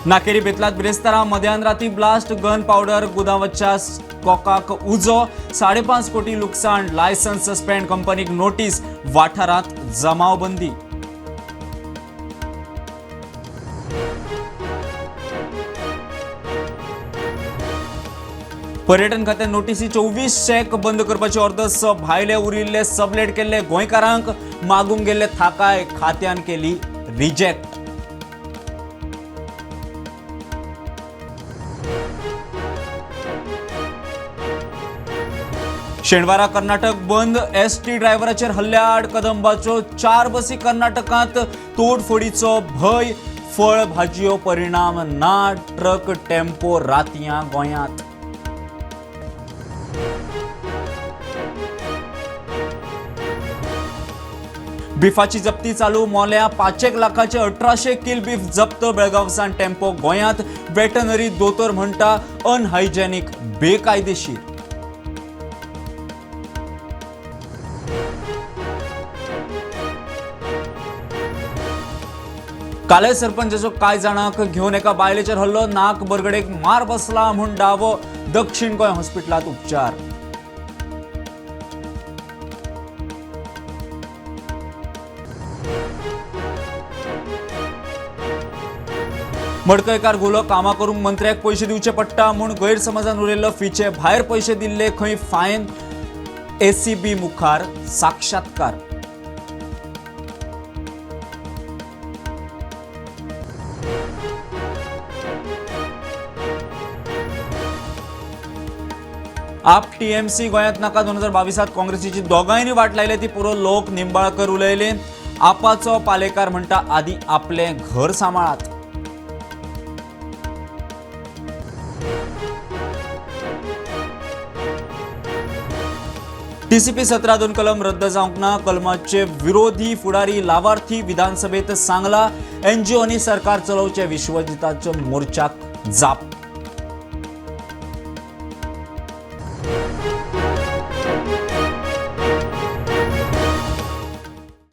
नाकेरी बेतलात बिरेस्तारा मध्यान राती ब्लास्ट गन पावडर गुदांवच्या स्टॉकाक उजो 5.5 कोटी लुकसाण लायसन्स सस्पेंड कंपनीक नोटीस वाठारात जमावबंदी पर्यटन खात्यान नोटीसी 24 चेक बंद करपाची ऑर्डर्स भायले उरिल्ले सबलेट केल्ले गोंयकारांक मागूंक गेल्ले थाकाय खात्यान केली रिजेक्ट। शेनवारा कर्नाटक बंद एसटी ड्रायव्हराचेर हल्ल्याआड कदंबाच्यो 4 बसी कर्नाटकांत तोडफोडीचो भय फळ भाजयो परिणाम ना ट्रक टेम्पो रातयां गोंयांत। बिफाची जप्ती चालू मोल्या 5 लाखाचे 1800 किल बीफ जप्त बेळगांवसान टेम्पो गोंयांत वेटनरी दोतोर म्हणटा अनहायजेनिक बेकायदेशीर। काले सरपंचाचो कांय जाणांक घेवन एका बायलेचेर हल्लो नाक बरगडेक मार बसला म्हूण दावो दक्षिण गोंय हॉस्पिटलांत उपचार। मडकयकार घुलो कामा करूंक मंत्र्याक पैसे दिवचे पडटा म्हूण गैरसमजान उरयल्लो फीचे भायर पैसे दिल्ले खंय फायन एसीबी मुखार साक्षात्कार। आप टीएमसी गोंयांत नाका 2022 काँग्रेसीची दोगांयनी वाट लायले ती पुरो लोक निंबाळकर उलयले। आपाचो पालेकार म्हणटा आदी आपले घर सांबाळात। टीसीपी 17 कलम रद्द जावंक ना कलमाचे विरोधी फुडारी लावार्थी विधानसभेत सांगला एनजीओनी सरकार चलोवचे विश्वजिताच्या मोर्चाक जाप।